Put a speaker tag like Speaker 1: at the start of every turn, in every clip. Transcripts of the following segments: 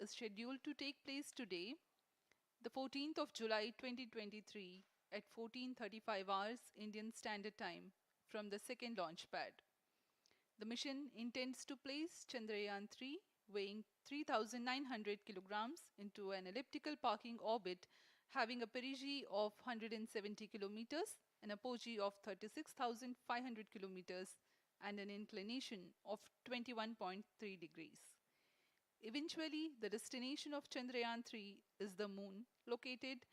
Speaker 1: is scheduled to take place today, the 14th of July 2023 at 14:35 hours Indian Standard Time from the second launch pad. The mission intends to place Chandrayaan 3, weighing 3,900 kilograms, into an elliptical parking orbit having a perigee of 170 kilometers, an apogee of 36,500 kilometers, and an inclination of 21.3 degrees. Eventually, the destination of Chandrayaan 3 is the moon, located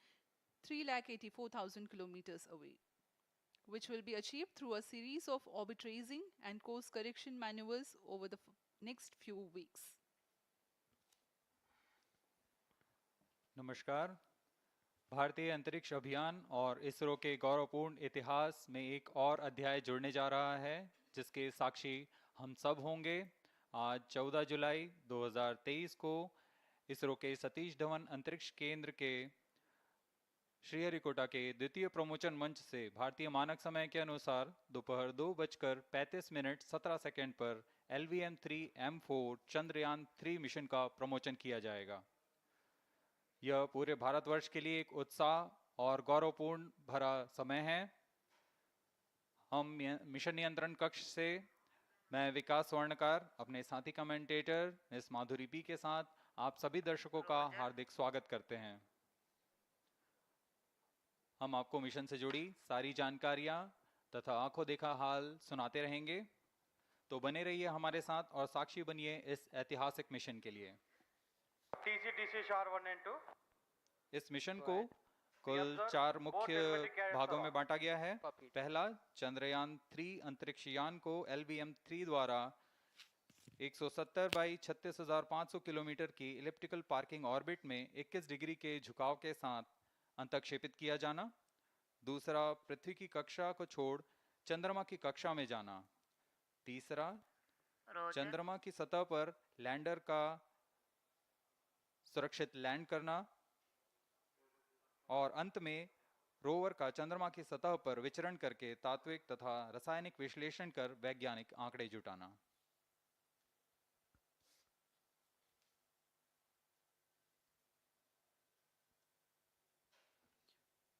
Speaker 1: 3,84,000 kilometers away, which will be achieved through a series of orbit raising and course correction maneuvers over the next few weeks.
Speaker 2: नमस्कार। भारतीय अंतरिक्ष अभियान और इसरो के गौरवपूर्ण इतिहास में एक और अध्याय जुड़ने जा रहा है, जिसके साक्षी हम सब होंगे। आज 14 जुलाई 2023 को इसरो के सतीश धवन अंतरिक्ष केंद्र के श्रीहरिकोटा के द्वितीय प्रमोचन मंच से भारतीय मानक समय के अनुसार दोपहर 2:35:17 पर LVM-3M4 चंद्रयान 3 मिशन का प्रमोचन किया जाएगा। यह पूरे भारतवर्ष के लिए एक उत्साह और गौरवपूर्ण भरा समय है। हम मिशन नियंत्रण कक्ष से मैं विकास स्वर्णकार, अपने साथी कमेंटेटर मिस माधुरी पी के साथ आप सभी दर्शकों का हार्दिक स्वागत करते हैं। हम आपको मिशन से जुड़ी सारी जानकारियां तथा आंखों देखा हाल सुनाते रहेंगे, तो बने रहिए हमारे साथ और साक्षी बनिए इस ऐतिहासिक मिशन के लिए। इस मिशन को कुल 4 मुख्य भागों में बांटा गया है। पहला, चंद्रयान 3 अंतरिक्ष यान को LVM-3 द्वारा 170 बाई 36,500 किलोमीटर की इलिप्टिकल पार्किंग ऑर्बिट में 21 डिग्री के झुकाव के साथ अंतक्षेपित किया जाना। दूसरा, पृथ्वी की कक्षा को छोड़ चंद्रमा की कक्षा में जाना। तीसरा, चंद्रमा की सतह पर लैंडर का सुरक्षित लैंड करना। और अंत में रोवर का चंद्रमा की सतह पर विचरण करके तात्विक तथा रासायनिक विश्लेषण कर वैज्ञानिक आंकड़े जुटाना।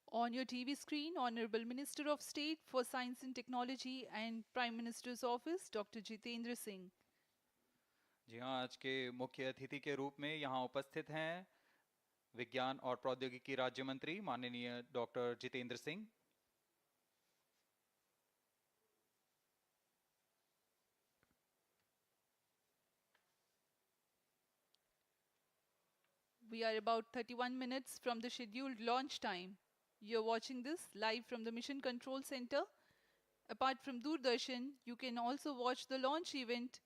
Speaker 1: On your TV screen, Honorable Minister of State for Science and Technology and Prime Minister's Office, Dr. Jitendra Singh.
Speaker 2: जी हाँ, आज के मुख्य अतिथि के रूप में यहाँ उपस्थित हैं विज्ञान और प्रौद्योगिकी राज्य मंत्री माननीय doctor Jitendra Singh.
Speaker 1: We are about 31 minutes from the scheduled launch time. You're watching this live from the Mission Control Center. Apart from Doordarshan, you can also watch the launch event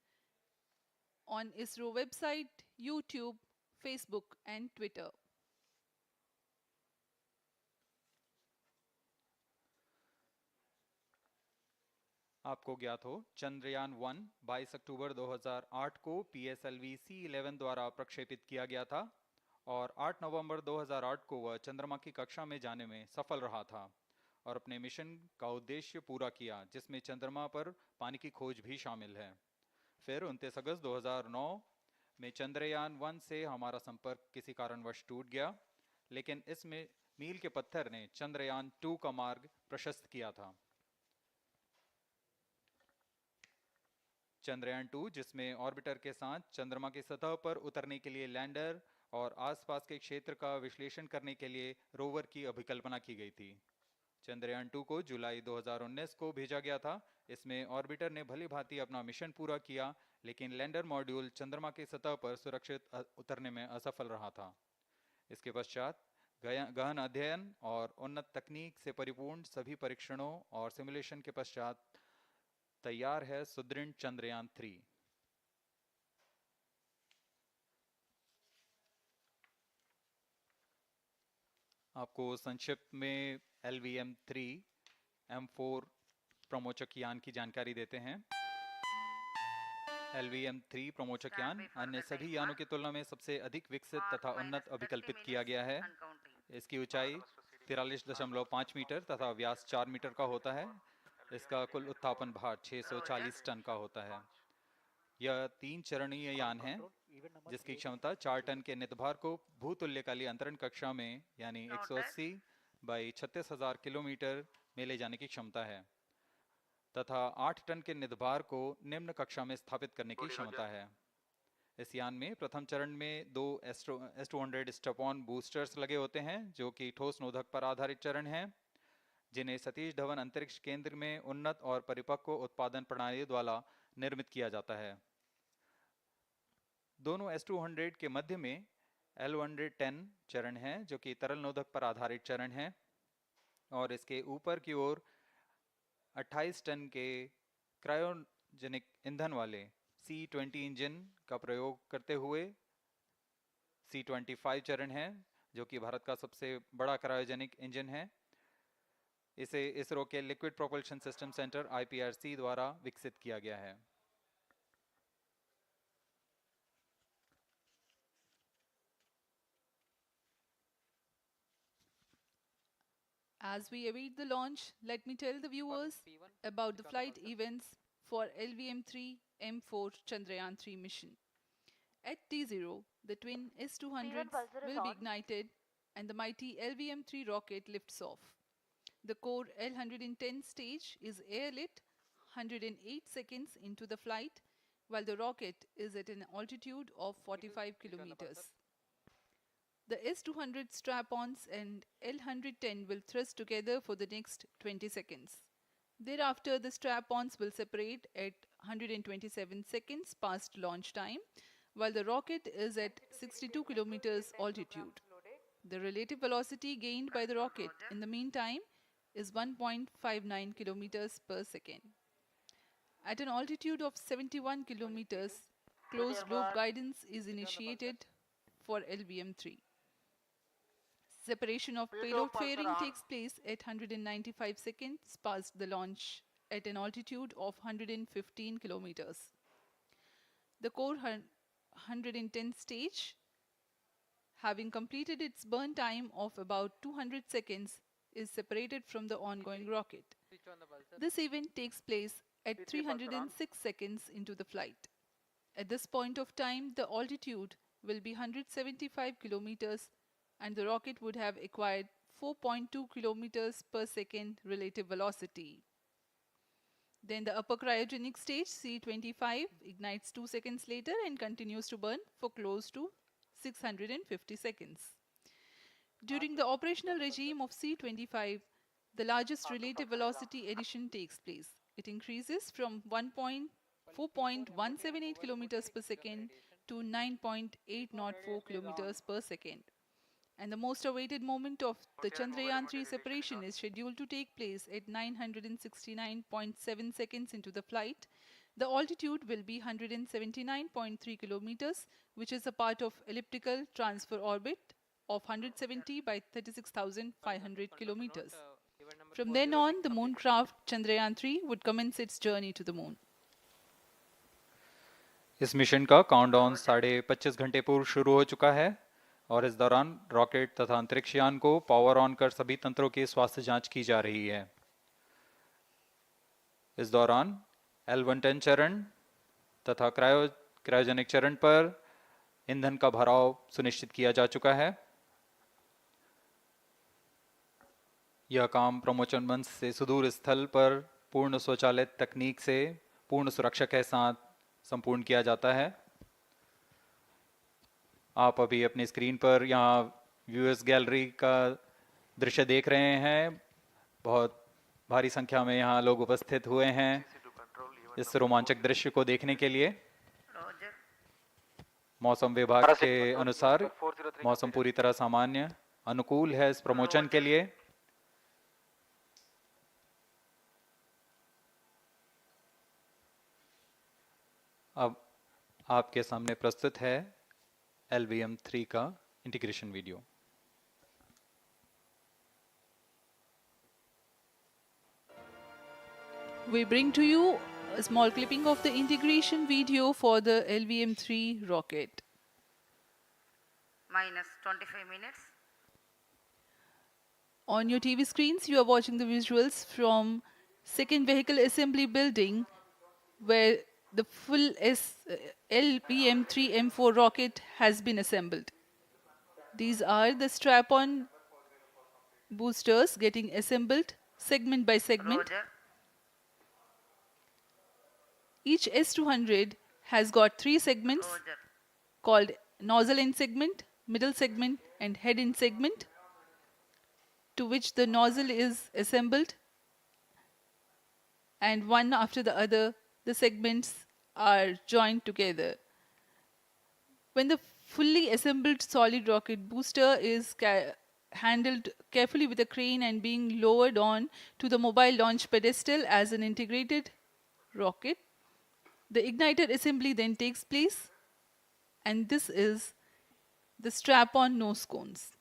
Speaker 1: on ISRO website, YouTube, Facebook and Twitter.
Speaker 2: आपको ज्ञात हो, चंद्रयान 1 22 अक्टूबर 2008 को PSLV C11 द्वारा प्रक्षेपित किया गया था और 8 नवंबर 2008 को वह चंद्रमा की कक्षा में जाने में सफल रहा था और अपने मिशन का उद्देश्य पूरा किया, जिसमें चंद्रमा पर पानी की खोज भी शामिल है। फिर 29 अगस्त 2009 में चंद्रयान 1 से हमारा संपर्क किसी कारणवश टूट गया, लेकिन इस मील के पत्थर ने चंद्रयान 2 का मार्ग प्रशस्त किया था। चंद्रयान 2, जिसमें ऑर्बिटर के साथ चंद्रमा की सतह पर उतरने के लिए लैंडर और आसपास के क्षेत्र का विश्लेषण करने के लिए रोवर की अभिकल्पना की गई थी। चंद्रयान 2 को जुलाई 2019 को भेजा गया था। इसमें ऑर्बिटर ने भली भांति अपना मिशन पूरा किया, लेकिन लैंडर मॉड्यूल चंद्रमा की सतह पर सुरक्षित उतरने में असफल रहा था। इसके पश्चात गहन अध्ययन और उन्नत तकनीक से परिपूर्ण सभी परीक्षणों और सिमुलेशन के पश्चात तैयार है सुदृढ़ चंद्रयान 3। आपको संक्षिप्त में LVM-3M4 प्रमोचक यान की जानकारी देते हैं। LVM-3 प्रमोचक यान अन्य सभी यानों की तुलना में सबसे अधिक विकसित तथा उन्नत अभिकल्पित किया गया है। इसकी ऊंचाई 43.5 मीटर तथा व्यास 4 मीटर का होता है। इसका कुल उत्थापन भार 640 टन का होता है। यह 3 चरणीय यान है। जिसकी क्षमता 4 टन के नितभार को भूतुल्यकाली अंतरण कक्षा में यानी
Speaker 3: Noted.
Speaker 2: 180 बाई 36,000 किलोमीटर में ले जाने की क्षमता है तथा 8 टन के नितभार को निम्न कक्षा में स्थापित करने की क्षमता है। इस यान में प्रथम चरण में दो S-200 स्टेप-ऑन बूस्टर्स लगे होते हैं जो कि ठोस नोदक पर आधारित चरण हैं जिन्हें सतीश धवन अंतरिक्ष केंद्र में उन्नत और परिपक्व उत्पादन प्रणाली द्वारा निर्मित किया जाता है। दोनों S-200 के मध्य में L-110 चरण है जो कि तरल नोदक पर आधारित चरण है और इसके ऊपर की ओर 28 टन के क्रायोजेनिक ईंधन वाले C-20 इंजन का प्रयोग करते हुए C-25 चरण है जो कि भारत का सबसे बड़ा क्रायोजेनिक इंजन है। इसे इसरो के liquid propulsion system centre IPRC द्वारा विकसित किया गया है।
Speaker 1: As we await the launch, let me tell the viewers about the flight events for LVM-3 M4 Chandrayaan 3 mission. At T0, the twin S-200s
Speaker 3: buzzer is
Speaker 1: will be
Speaker 3: on.
Speaker 1: ignited and the mighty LVM-3 rocket lifts off. The core L-110 stage is airlit 108 seconds into the flight, while the rocket is at an altitude of 45 kilometers. The S-200 strap-ons and L-110 will thrust together for the next 20 seconds. Thereafter, the strap-ons will separate at 127 seconds past launch time, while the rocket is at 62 kilometers altitude. The relative velocity gained by the rocket in the meantime is 1.59 kilometers per second. At an altitude of 71 kilometers, closed loop guidance is initiated for LVM-3. Separation of payload fairing takes place at 195 seconds past the launch at an altitude of 115 kilometers. The core 110 stage, having completed its burn time of about 200 seconds, is separated from the ongoing rocket. This event takes place at 306 seconds into the flight. At this point of time, the altitude will be 175 kilometers and the rocket would have acquired 4.2 kilometers per second relative velocity. Then the upper cryogenic stage, C-25, ignites 2 seconds later and continues to burn for close to 650 seconds. During the operational regime of C-25, the largest relative velocity addition takes place. It increases from 4.178 kilometers per second to 9.804 kilometers per second. And the most awaited moment of the Chandrayaan 3 separation is scheduled to take place at 969.7 seconds into the flight. The altitude will be 179.3 kilometers, which is a part of elliptical transfer orbit of 170 by 36,500 kilometers. From then on, the moon craft Chandrayaan 3 would commence its journey to the moon.
Speaker 2: इस mission का countdown 25.5 घंटे पूर्व शुरू हो चुका है और इस दौरान रॉकेट तथा अंतरिक्ष यान को पावर ऑन कर सभी तंत्रों की स्वास्थ्य जांच की जा रही है। इस दौरान L-110 चरण तथा क्रायोजेनिक चरण पर ईंधन का भराव सुनिश्चित किया जा चुका है। यह काम प्रमोशन मंच से सुदूर स्थल पर पूर्ण स्वचालित तकनीक से पूर्ण सुरक्षा के साथ संपूर्ण किया जाता है। आप अभी अपनी स्क्रीन पर यहाँ व्यूअर्स गैलरी का दृश्य देख रहे हैं। बहुत भारी संख्या में यहाँ लोग उपस्थित हुए हैं इस रोमांचक दृश्य को देखने के लिए। मौसम विभाग के अनुसार मौसम पूरी तरह सामान्य अनुकूल है इस प्रमोशन के लिए। अब आपके सामने प्रस्तुत है LVM-3 का integration video.
Speaker 1: We bring to you a small clipping of the integration video for the LVM-3 rocket.
Speaker 3: Minus 25 minutes.
Speaker 1: On your TV screens, you are watching the visuals from second vehicle assembly building where the full LVM-3M4 rocket has been assembled. These are the strap-on boosters getting assembled segment by segment.
Speaker 3: Roger.
Speaker 1: Each S200 has got 3 segments
Speaker 3: Roger.
Speaker 1: called nozzle end segment, middle segment, and head end segment, to which the nozzle is assembled, and one after the other, the segments are joined together. When the fully assembled solid rocket booster is handled carefully with a crane and being lowered on to the mobile launch pedestal as an integrated rocket, the igniter assembly then takes place, and this is the strap-on nose cones.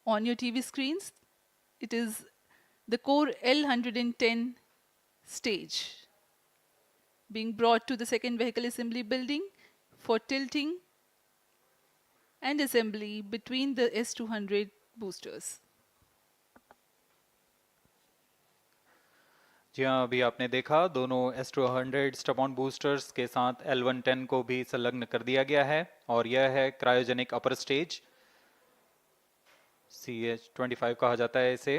Speaker 1: On your TV screens, it is the core L110 stage being brought to the second vehicle assembly building for tilting and assembly between the S200 boosters.
Speaker 2: जी हाँ, अभी आपने देखा दोनों S200 stub-on boosters के साथ L110 को भी संलग्न कर दिया गया है और यह है क्रायोजेनिक अपर स्टेज, CH-25 कहा जाता है इसे।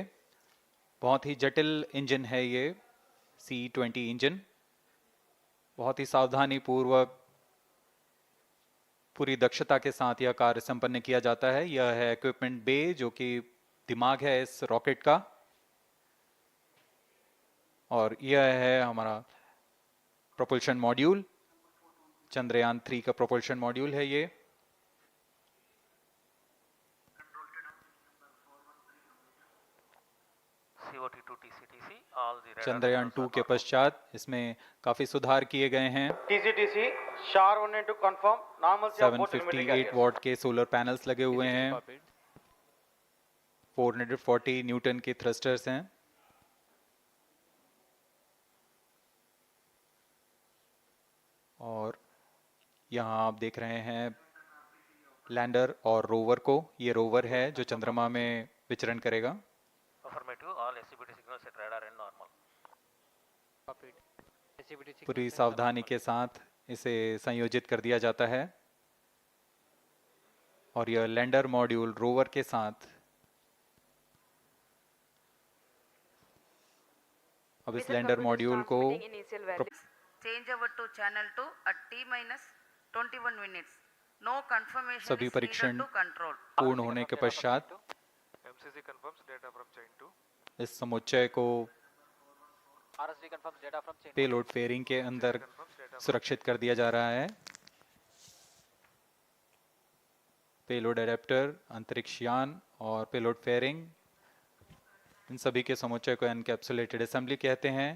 Speaker 2: बहुत ही जटिल इंजन है ये C-20 इंजन। बहुत ही सावधानी पूर्वक पूरी दक्षता के साथ यह कार्य संपन्न किया जाता है। यह है इक्विपमेंट बे, जो कि दिमाग है इस रॉकेट का, और यह है हमारा प्रोपल्शन मॉड्यूल, चंद्रयान 3 का प्रोपल्शन मॉड्यूल है ये। चंद्रयान 2 के पश्चात इसमें काफी सुधार किए गए हैं।
Speaker 4: TCTC SHAR 1 to confirm normalcy of both telemetry
Speaker 2: 758
Speaker 4: carriers.
Speaker 2: What के सोलर पैनल्स लगे हुए हैं, 440 न्यूटन के थ्रस्टर्स हैं। और यहाँ आप देख रहे हैं लैंडर और रोवर को। ये रोवर है जो चंद्रमा में विचरण करेगा। पूरी सावधानी के साथ इसे संयोजित कर दिया जाता है और यह लैंडर मॉड्यूल रोवर के साथ अब इस लैंडर मॉड्यूल को
Speaker 3: Change over to channel 2 at T-21 minutes. No confirmation
Speaker 2: सभी
Speaker 3: is needed
Speaker 2: परीक्षण
Speaker 3: to control.
Speaker 2: पूर्ण होने के पश्चात
Speaker 5: MCC confirms data from chain 2.
Speaker 2: इस समुच्चय को
Speaker 4: RSD confirms data from chain.
Speaker 2: Payload fairing के अंदर सुरक्षित कर दिया जा रहा है। पेलोड एडेप्टर, अंतरिक्ष यान और पेलोड फेयरिंग, इन सभी के समुच्चय को एनकैप्सुलेटेड असेंबली कहते हैं।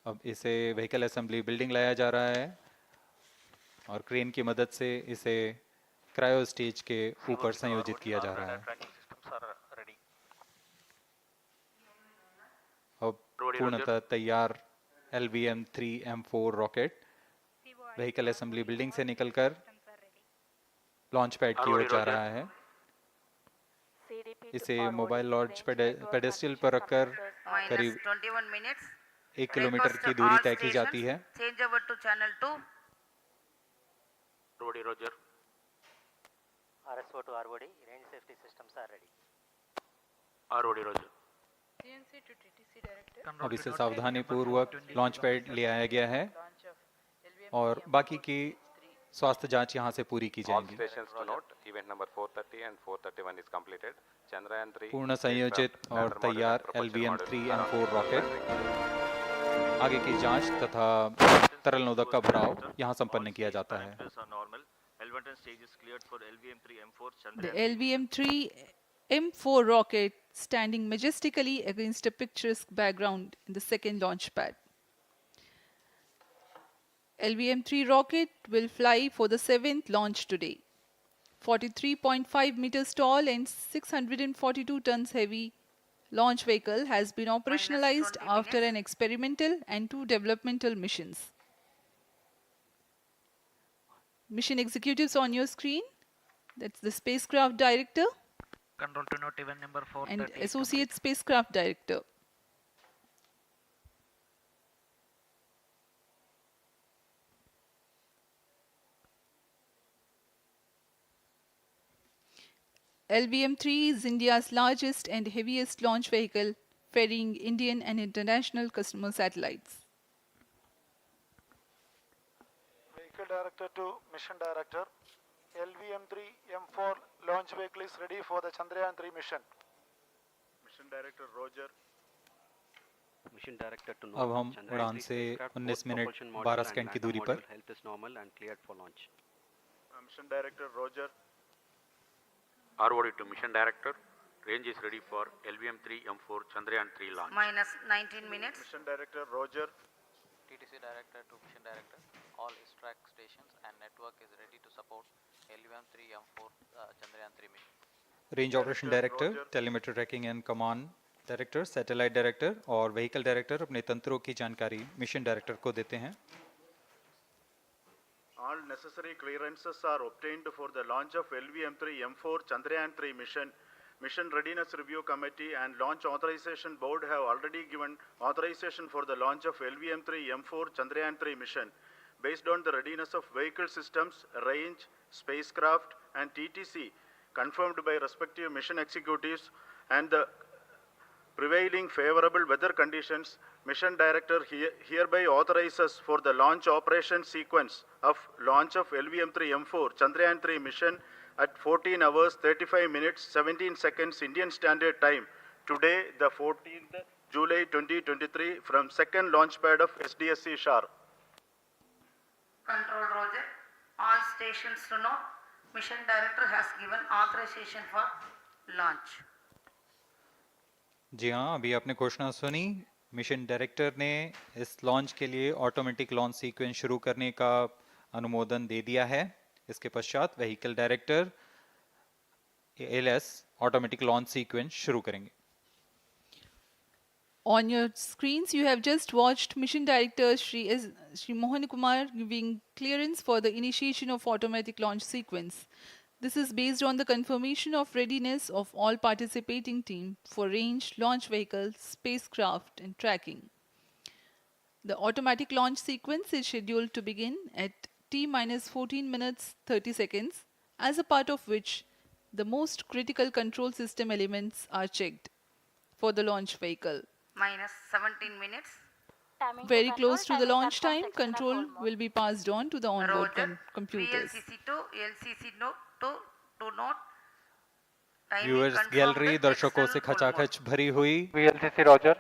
Speaker 2: अब इसे व्हीकल असेंबली बिल्डिंग लाया जा रहा है और क्रेन की मदद से इसे क्रायो स्टेज के ऊपर संयोजित किया जा रहा है। अब पूर्णतः तैयार LVM-3M4 rocket vehicle assembly building से निकलकर लॉन्च पैड की ओर जा रहा है। इसे मोबाइल लॉन्च पेडेस्टल पर रखकर करीब
Speaker 3: 21 minutes.
Speaker 2: 1 किलोमीटर की दूरी तय की जाती है।
Speaker 3: Change over to channel 2.
Speaker 5: Roger.
Speaker 4: RSO to ROD, range safety systems are ready.
Speaker 5: Roger.
Speaker 2: अब इसे सावधानी पूर्वक लॉन्च पैड ले आया गया है और बाकी की स्वास्थ्य जांच यहां से पूरी की
Speaker 6: All
Speaker 2: जाएंगी।
Speaker 6: stations to note, event number 430 and 431 is completed. Chandrayaan 3
Speaker 2: पूर्ण संयोजित और तैयार LVM-3M4 रॉकेट आगे की जांच तथा तरल नोदक का भराव यहां संपन्न किया जाता है।
Speaker 1: The LVM-3M4 rocket standing majestically against a picturesque background in the second launch pad. LVM-3 rocket will fly for the 7th launch today. 43.5 meters tall and 642 tons heavy launch vehicle has been operationalized after an experimental and 2 developmental missions. Mission executives on your screen, that's the spacecraft director
Speaker 4: Control to note event number 430.
Speaker 1: and associate spacecraft director. LVM-3 is India's largest and heaviest launch vehicle, ferrying Indian and international customer satellites.
Speaker 7: Vehicle Director to Mission Director. LVM-3 M4 launch vehicle is ready for the Chandrayaan 3 mission.
Speaker 5: Mission Director Roger.
Speaker 8: Mission Director to
Speaker 2: अब
Speaker 8: Note.
Speaker 2: हम
Speaker 8: Chandrayaan
Speaker 2: उड़ान
Speaker 8: 3
Speaker 2: से
Speaker 8: spacecraft,
Speaker 2: 19
Speaker 8: both
Speaker 2: minute
Speaker 8: propulsion module
Speaker 2: 12
Speaker 8: and
Speaker 2: second की
Speaker 8: lander
Speaker 2: दूरी पर
Speaker 8: module health is normal and cleared for launch.
Speaker 5: Mission Director Roger.
Speaker 6: ROD to Mission Director. Range is ready for LVM-3 M4 Chandrayaan 3 launch.
Speaker 3: minus 19 minutes.
Speaker 5: Mission Director Roger.
Speaker 9: TTC Director to Mission Director. All ISTRAC stations and network is ready to support LVM-3 M4 Chandrayaan 3 mission.
Speaker 2: Range operation director, telemetry tracking and command director, satellite director और vehicle director अपने तंत्रों की जानकारी mission director को देते हैं.
Speaker 7: All necessary clearances are obtained for the launch of LVM-3 M4 Chandrayaan 3 mission. Mission Readiness Review Committee and Launch Authorization Board have already given authorization for the launch of LVM-3 M4 Chandrayaan 3 mission. Based on the readiness of vehicle systems, range, spacecraft, and TTC, confirmed by respective mission executives, and the prevailing favorable weather conditions, Mission Director hereby authorizes for the launch operation sequence of launch of LVM-3 M4 Chandrayaan 3 mission at 14 hours 35 minutes 17 seconds Indian Standard Time, today the 14th July 2023, from second launch pad of SDSC Shar.
Speaker 3: Control Roger. All stations to know. Mission Director has given authorization for launch.
Speaker 2: जी हाँ, अभी आपने घोषणा सुनी. Mission director ने इस launch के लिए automatic launch sequence शुरू करने का अनुमोदन दे दिया है. इसके पश्चात vehicle director LS automatic launch sequence शुरू करेंगे.
Speaker 1: On your screens, you have just watched Mission Director Shri Mohan Kumar giving clearance for the initiation of automatic launch sequence. This is based on the confirmation of readiness of all participating team for range, launch vehicles, spacecraft, and tracking. The automatic launch sequence is scheduled to begin at T-minus 14 minutes 30 seconds, as a part of which the most critical control system elements are checked for the launch vehicle.
Speaker 3: Minus 17 minutes.
Speaker 1: Very close to the launch time, control will be passed on to the onboard
Speaker 3: Roger.
Speaker 1: computers.
Speaker 3: VLCC to LCC to note. Timing
Speaker 2: viewers
Speaker 3: confirmed
Speaker 2: gallery दर्शकों से
Speaker 3: external hold
Speaker 2: खचाखच भरी हुई.
Speaker 4: VLCC Roger.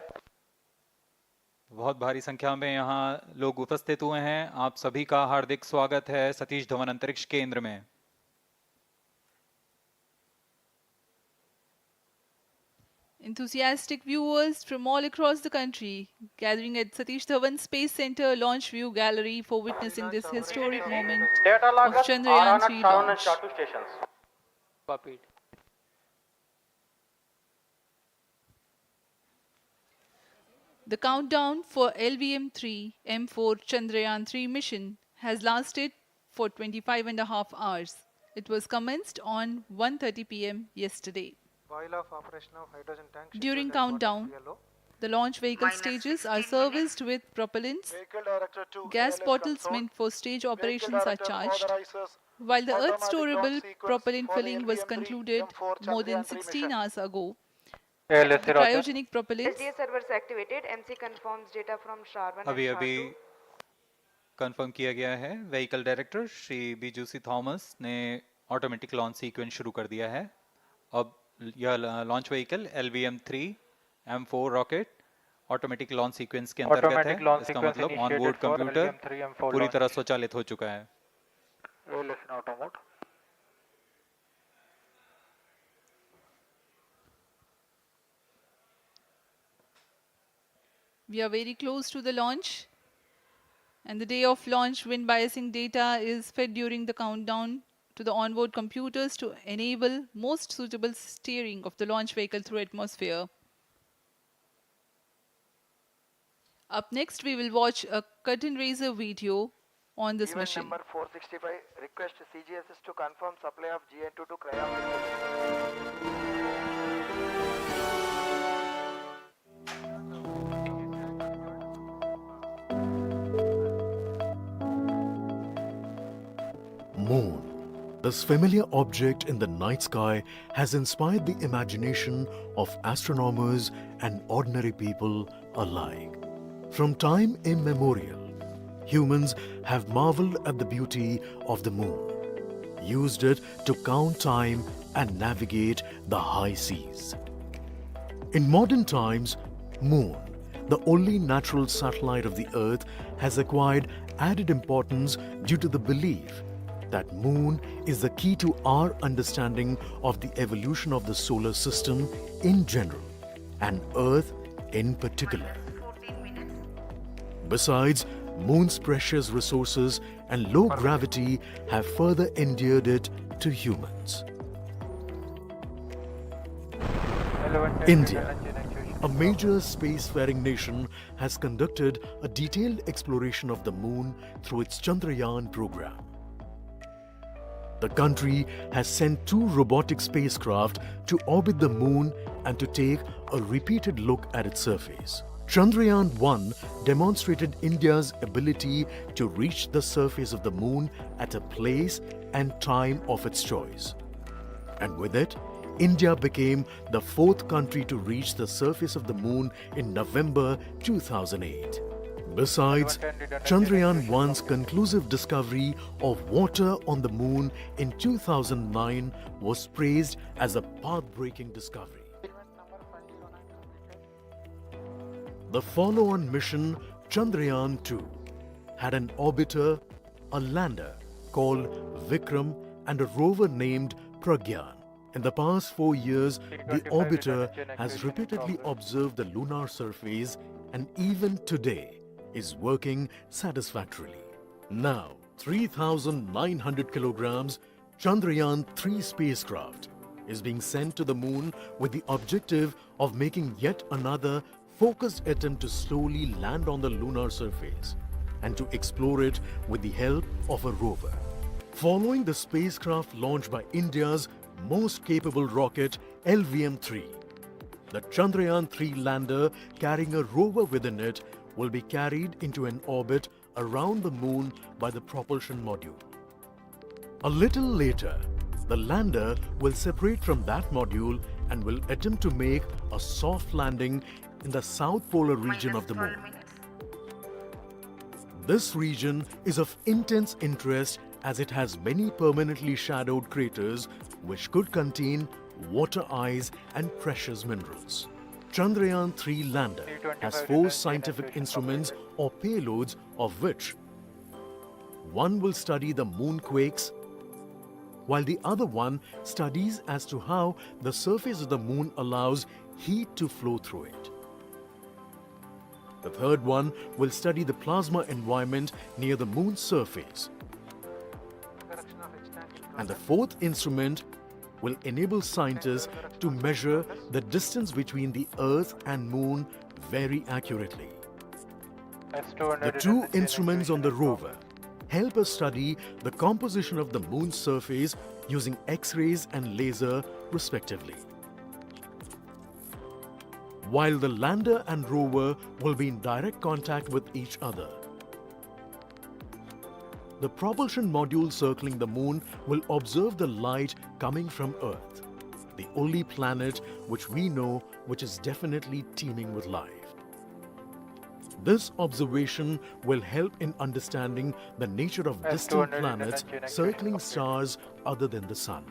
Speaker 2: बहुत भारी संख्या में यहाँ लोग उपस्थित हुए हैं. आप सभी का हार्दिक स्वागत है सतीश धवन अंतरिक्ष केंद्र में.
Speaker 1: Enthusiastic viewers from all across the country gathering at Satish Dhawan Space Center Launch View Gallery for witnessing this historic moment
Speaker 4: Data
Speaker 1: of
Speaker 4: loggers are
Speaker 1: Chandrayaan
Speaker 4: on
Speaker 1: 3
Speaker 4: at 7 and
Speaker 1: launch.
Speaker 4: SHA-2 stations.
Speaker 9: Copied.
Speaker 1: The countdown for LVM-3 M4 Chandrayaan 3 mission has lasted for 25 and a half hours. It was commenced on 1:30 p.m. yesterday.
Speaker 7: While of operation of hydrogen tank.
Speaker 1: During countdown, the launch vehicle
Speaker 3: Minus
Speaker 1: stages are
Speaker 3: 16 minutes.
Speaker 1: serviced with propellants.
Speaker 7: Vehicle Director to
Speaker 1: Gas
Speaker 7: ALS
Speaker 1: bottles
Speaker 7: console.
Speaker 1: meant for stage
Speaker 7: Vehicle
Speaker 1: operations are
Speaker 7: Director
Speaker 1: charged,
Speaker 7: authorizes
Speaker 1: while the Earth
Speaker 7: automatic
Speaker 1: storable
Speaker 7: launch sequence
Speaker 1: propellant
Speaker 7: for the
Speaker 1: filling was
Speaker 7: LVM-3
Speaker 1: concluded
Speaker 7: M4
Speaker 1: more than
Speaker 7: Chandrayaan 3
Speaker 1: 16
Speaker 7: mission.
Speaker 1: hours ago.
Speaker 4: ALSC
Speaker 1: The
Speaker 4: Roger.
Speaker 1: cryogenic propellants
Speaker 10: SDA servers activated. MC confirms data from SHAR-1
Speaker 2: अभी
Speaker 10: and
Speaker 2: अभी
Speaker 10: SHAR-2.
Speaker 2: Confirm किया गया है. Vehicle director Shri बीजूसी Thomas ने automatic launch sequence शुरू कर दिया है. अब यह launch vehicle LVM-3 M4 rocket automatic launch sequence के अंतर्गत है.
Speaker 4: Automatic launch
Speaker 2: इसका
Speaker 4: sequence
Speaker 2: मतलब
Speaker 4: initiated
Speaker 2: onboard
Speaker 4: for
Speaker 2: computer
Speaker 4: LVM-3 M4
Speaker 2: पूरी
Speaker 4: launch.
Speaker 2: तरह स्वचालित हो चुका है.
Speaker 4: ALS in auto mode.
Speaker 1: We are very close to the launch, and the day of launch wind biasing data is fed during the countdown to the onboard computers to enable most suitable steering of the launch vehicle through atmosphere. Up next, we will watch a curtain raiser video on this
Speaker 7: Event
Speaker 1: mission.
Speaker 7: number 465. Request CGSS to confirm supply of GN2 to cryo.
Speaker 11: Moon, This familiar object in the night sky has inspired the imagination of astronomers and ordinary people alike. From time immemorial, humans have marveled at the beauty of the moon, used it to count time and navigate the high seas. In modern times, Moon, the only natural satellite of the Earth, has acquired added importance due to the belief that Moon is the key to our understanding of the evolution of the solar system in general and Earth in particular. Besides, Moon's precious resources and low gravity have further endeared it to humans. India, a major spacefaring nation, has conducted a detailed exploration of the Moon through its Chandrayaan program. The country has sent 2 robotic spacecraft to orbit the Moon and to take a repeated look at its surface. Chandrayaan-1 demonstrated India's ability to reach the surface of the Moon at a place and time of its choice. And with it, India became the 4th country to reach the surface of the Moon in November 2008. Besides, Chandrayaan-1's conclusive discovery of water on the Moon in 2009 was praised as a path-breaking discovery. The follow-on mission, Chandrayaan-2, had an orbiter, a lander called Vikram, and a rover named Pragyan. In the past 4 years, the orbiter has repeatedly observed the lunar surface and even today is working satisfactorily. Now, 3,900 kilograms Chandrayaan-3 spacecraft is being sent to the Moon with the objective of making yet another focused attempt to slowly land on the lunar surface and to explore it with the help of a rover. Following the spacecraft launched by India's most capable rocket LVM-3, the Chandrayaan-3 lander carrying a rover within it will be carried into an orbit around the Moon by the propulsion module. A little later, the lander will separate from that module and will attempt to make a soft landing in the south polar region of the Moon. This region is of intense interest as it has many permanently shadowed craters which could contain water ice and precious minerals. Chandrayaan-3 lander has 4 scientific instruments or payloads, of which one will study the moonquakes, while the other one studies as to how the surface of the Moon allows heat to flow through it. The third one will study the plasma environment near the Moon's surface. And the fourth instrument will enable scientists to measure the distance between the Earth and Moon very accurately. The 2 instruments on the rover help us study the composition of the Moon's surface using X-rays and laser respectively. While the lander and rover will be in direct contact with each other, the propulsion module circling the Moon will observe the light coming from Earth, the only planet which we know which is definitely teeming with life. This observation will help in understanding the nature of distant planets circling stars other than the Sun.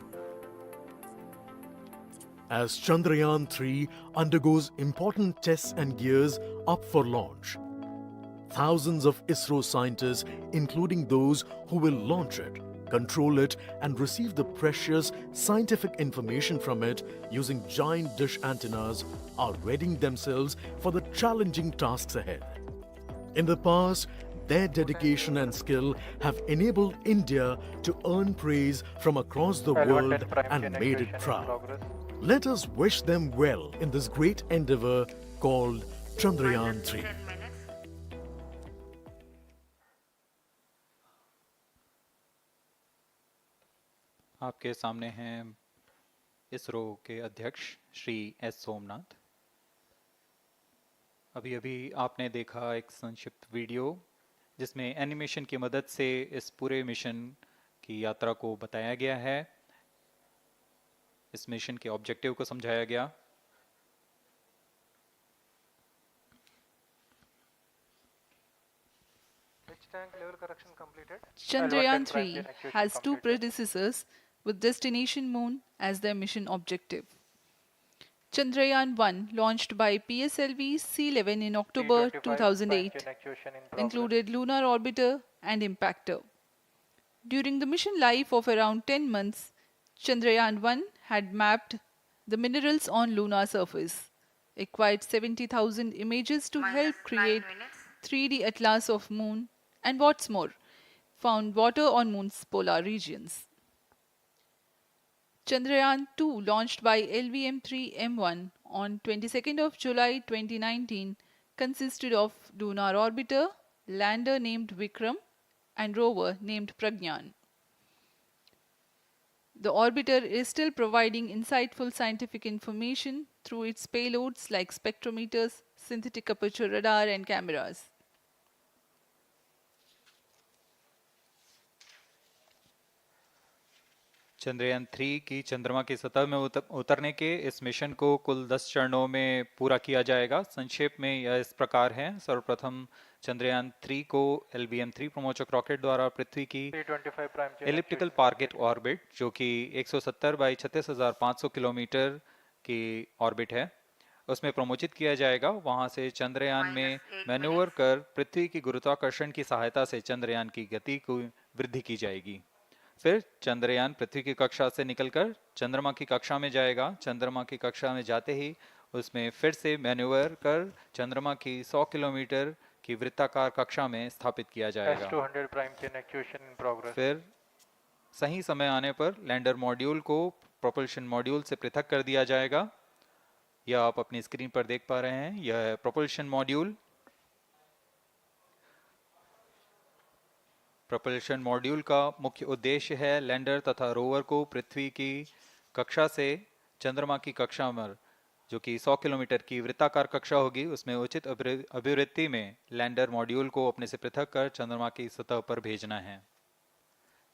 Speaker 11: As Chandrayaan-3 undergoes important tests and gears up for launch, thousands of ISRO scientists, including those who will launch it, control it, and receive the precious scientific information from it using giant dish antennas, are readying themselves for the challenging tasks ahead. In the past, their dedication and skill have enabled India to earn praise from across the world and made it proud. Let us wish them well in this great endeavor called Chandrayaan-3.
Speaker 2: आपके सामने हैं इसरो के अध्यक्ष Shri S Somnath. अभी अभी आपने देखा एक संक्षिप्त वीडियो जिसमें एनिमेशन की मदद से इस पूरे मिशन की यात्रा को बताया गया है, इस मिशन के ऑब्जेक्टिव को समझाया गया।
Speaker 12: Which tank level correction completed?
Speaker 1: Chandrayaan 3 has two predecessors with destination moon as their mission objective. Chandrayaan 1, launched by PSLV C-11 in October 2008, included lunar orbiter and impactor. During the mission life of around 10 months, Chandrayaan 1 had mapped the minerals on lunar surface, acquired 70,000 images to help create 3D atlas of moon, and what's more, found water on moon's polar regions. Chandrayaan 2, launched by LVM-3M1 on 22nd of July 2019, consisted of lunar orbiter, lander named Vikram, and rover named Pragyan. The orbiter is still providing insightful scientific information through its payloads like spectrometers, synthetic aperture radar, and cameras.
Speaker 2: Chandrayaan 3 की चंद्रमा की सतह में उतरने के इस mission को कुल 10 चरणों में पूरा किया जाएगा। संक्षेप में यह इस प्रकार है। सर्वप्रथम चंद्रयान 3 को LVM-3 प्रमोचक रॉकेट द्वारा पृथ्वी की एलिप्टिकल टारगेट ऑर्बिट, जो कि 170 बाई 36,500 किलोमीटर की ऑर्बिट है, उसमें प्रमोचित किया जाएगा। वहां से चंद्रयान में मैन्यूवर कर पृथ्वी की गुरुत्वाकर्षण की सहायता से चंद्रयान की गति को वृद्धि की जाएगी। फिर चंद्रयान पृथ्वी की कक्षा से निकलकर चंद्रमा की कक्षा में जाएगा। चंद्रमा की कक्षा में जाते ही उसमें फिर से मैन्यूवर कर चंद्रमा की 100 किलोमीटर की वृत्ताकार कक्षा में स्थापित किया जाएगा।
Speaker 12: S200 prime chain actuation in progress.
Speaker 2: फिर सही समय आने पर लैंडर मॉड्यूल को प्रोपल्शन मॉड्यूल से पृथक कर दिया जाएगा। यह आप अपनी स्क्रीन पर देख पा रहे हैं, यह है प्रोपल्शन मॉड्यूल। प्रोपल्शन मॉड्यूल का मुख्य उद्देश्य है लैंडर तथा रोवर को पृथ्वी की कक्षा से चंद्रमा की कक्षा में, जो कि 100 किलोमीटर की वृत्ताकार कक्षा होगी, उसमें उचित अभिवृत्ति में लैंडर मॉड्यूल को अपने से पृथक कर चंद्रमा की सतह पर भेजना है।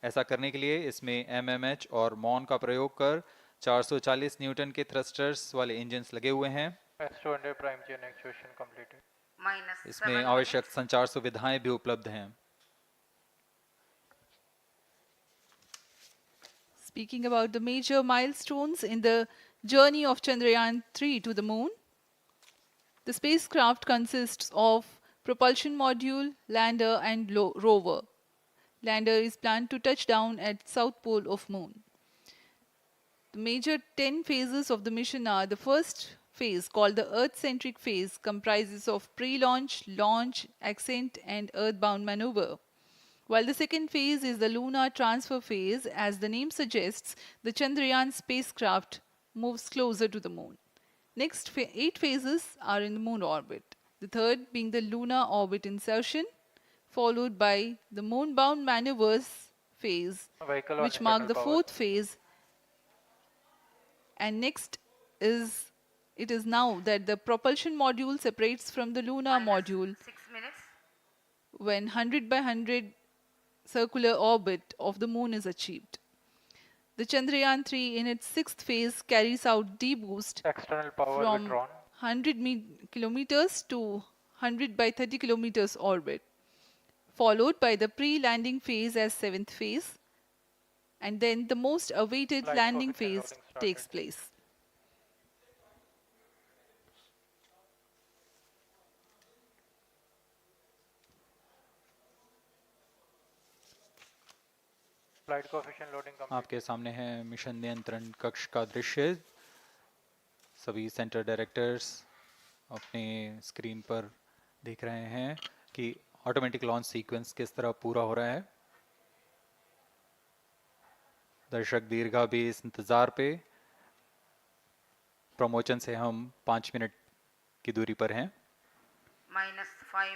Speaker 2: ऐसा करने के लिए इसमें MMH और मॉन का प्रयोग कर 440 न्यूटन के थ्रस्टर्स वाले इंजन्स लगे हुए हैं।
Speaker 12: S200 prime chain actuation completed.
Speaker 2: इसमें आवश्यक संचार सुविधाएं भी उपलब्ध हैं।
Speaker 1: Speaking about the major milestones in the journey of Chandrayaan 3 to the moon, the spacecraft consists of propulsion module, lander, and rover. Lander is planned to touch down at south pole of moon. The major 10 phases of the mission are: the first phase, called the Earth-centric phase, comprises of pre-launch, launch, ascent, and earthbound maneuver. While the second phase is the lunar transfer phase, as the name suggests, the Chandrayaan spacecraft moves closer to the moon. Next 8 phases are in the moon orbit, the third being the lunar orbit insertion, followed by the moon-bound maneuvers phase, which mark the fourth phase. And next it is now that the propulsion module separates from the lunar module when 100 by 100 circular orbit of the moon is achieved. The Chandrayaan 3 in its sixth phase carries out D-boost from 100 kilometers to 100 by 30 kilometers orbit, followed by the pre-landing phase as seventh phase, and then the most awaited landing phase takes place.
Speaker 2: आपके सामने है mission नियंत्रण कक्ष का दृश्य। सभी centre directors अपने screen पर देख रहे हैं कि ऑटोमेटिक लॉन्च सीक्वेंस किस तरह पूरा हो रहा है। दर्शक दीर्घा भी इस इंतजार पे। प्रमोशन से हम 5 मिनट की दूरी पर हैं।
Speaker 3: -5